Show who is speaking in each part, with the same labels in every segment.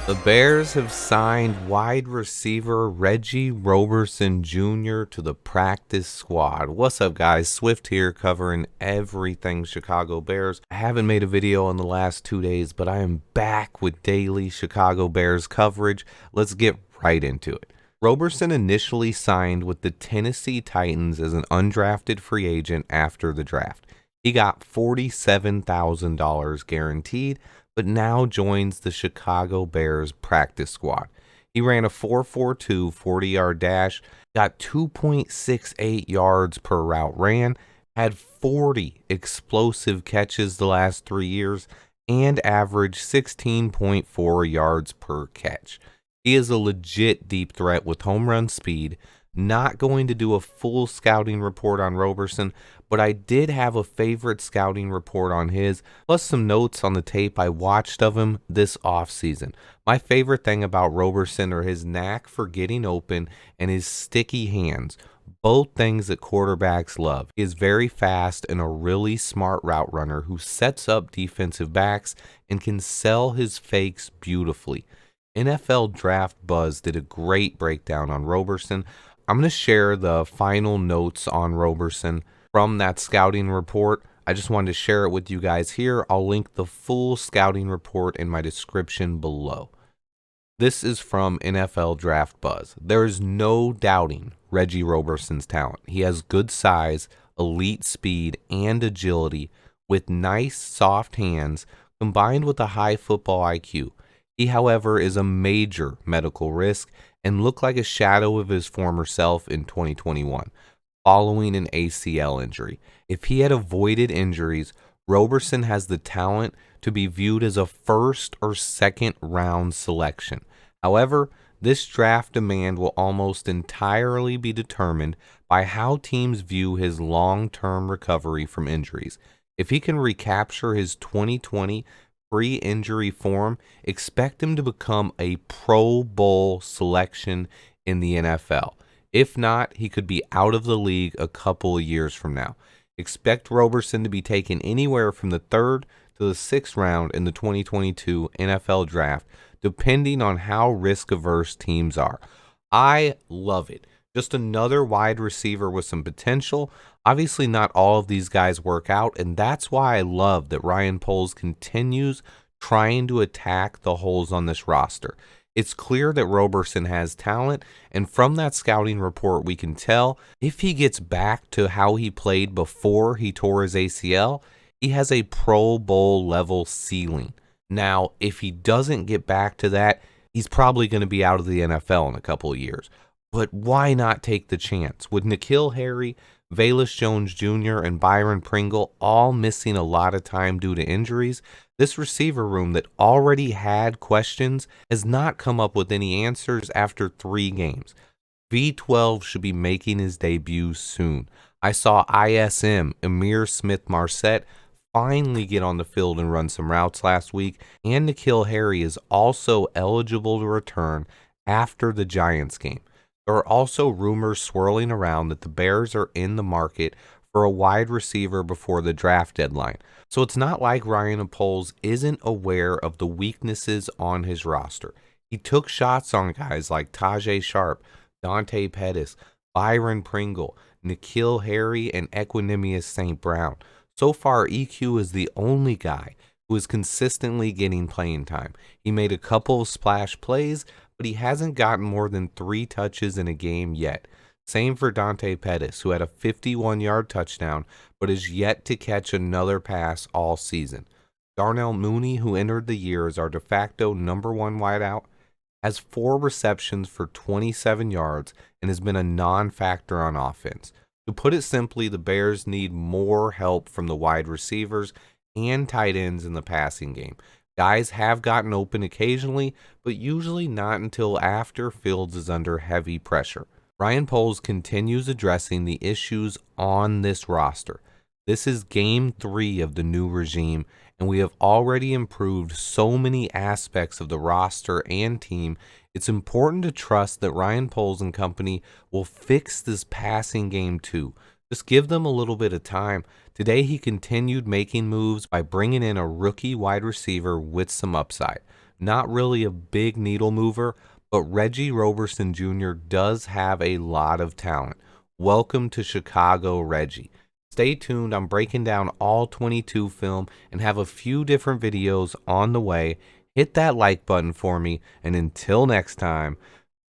Speaker 1: The Bears have signed wide receiver Reggie Roberson Jr. to the practice squad. What's up, guys? Swift here, covering everything Chicago Bears. I haven't made a video in the last 2 days, but I am back with daily Chicago Bears coverage. Let's get right into it. Roberson initially signed with the Tennessee Titans as an undrafted free agent after the draft. He got $47,000 guaranteed, but now joins the Chicago Bears practice squad. He ran a 4.42 40-yard dash, got 2.68 yards per route ran, had 40 explosive catches the last 3 years, and averaged 16.4 yards per catch. He is a legit deep threat with home run speed. Not going to do a full scouting report on Roberson, but I did have a favorite scouting report on his, plus some notes on the tape I watched of him this offseason. My favorite thing about Roberson are his knack for getting open and his sticky hands, both things that quarterbacks love. He is very fast and a really smart route runner who sets up defensive backs and can sell his fakes beautifully. NFL Draft Buzz did a great breakdown on Roberson. I'm going to share the final notes on Roberson from that scouting report. I just wanted to share it with you guys here. I'll link the full scouting report in my description below. This is from NFL Draft Buzz. There is no doubting Reggie Roberson's talent. He has good size, elite speed, and agility with nice, soft hands combined with a high football IQ. He, however, is a major medical risk and looked like a shadow of his former self in 2021, following an ACL injury. If he had avoided injuries, Roberson has the talent to be viewed as a first or second round selection. However, this draft demand will almost entirely be determined by how teams view his long-term recovery from injuries. If he can recapture his 2020 pre-injury form, expect him to become a Pro Bowl selection in the NFL. If not, he could be out of the league a couple of years from now. Expect Roberson to be taken anywhere from the 3rd to the 6th round in the 2022 NFL Draft, depending on how risk-averse teams are. I love it. Just another wide receiver with some potential. Obviously, not all of these guys work out, and that's why I love that Ryan Poles continues trying to attack the holes on this roster. It's clear that Roberson has talent, and from that scouting report, we can tell if he gets back to how he played before he tore his ACL, he has a Pro Bowl level ceiling. Now, if he doesn't get back to that, he's probably going to be out of the NFL in a couple of years. But why not take the chance? With N'Keal Harry, Velus Jones Jr., and Byron Pringle all missing a lot of time due to injuries, this receiver room that already had questions has not come up with any answers after 3 games. V12 should be making his debut soon. I saw ISM, Ihmir Smith-Marsette, finally get on the field and run some routes last week, and N'Keal Harry is also eligible to return after the Giants game. There are also rumors swirling around that the Bears are in the market for a wide receiver before the draft deadline. So it's not like Ryan Poles isn't aware of the weaknesses on his roster. He took shots on guys like Tajae Sharpe, Dante Pettis, Byron Pringle, N'Keal Harry, and Equanimeous St. Brown. So far, EQ is the only guy who is consistently getting playing time. He made a couple of splash plays, but he hasn't gotten more than 3 touches in a game yet. Same for Dante Pettis, who had a 51-yard touchdown, but is yet to catch another pass all season. Darnell Mooney, who entered the year as our de facto number 1 wideout, has 4 receptions for 27 yards and has been a non-factor on offense. To put it simply, the Bears need more help from the wide receivers and tight ends in the passing game. Guys have gotten open occasionally, but usually not until after Fields is under heavy pressure. Ryan Poles continues addressing the issues on this roster. This is game 3 of the new regime, and we have already improved so many aspects of the roster and team. It's important to trust that Ryan Poles and company will fix this passing game too. Just give them a little bit of time. Today he continued making moves by bringing in a rookie wide receiver with some upside. Not really a big needle mover, but Reggie Roberson Jr. does have a lot of talent. Welcome to Chicago, Reggie. Stay tuned. I'm breaking down all 22 film and have a few different videos on the way. Hit that like button for me, and until next time,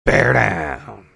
Speaker 1: bear down.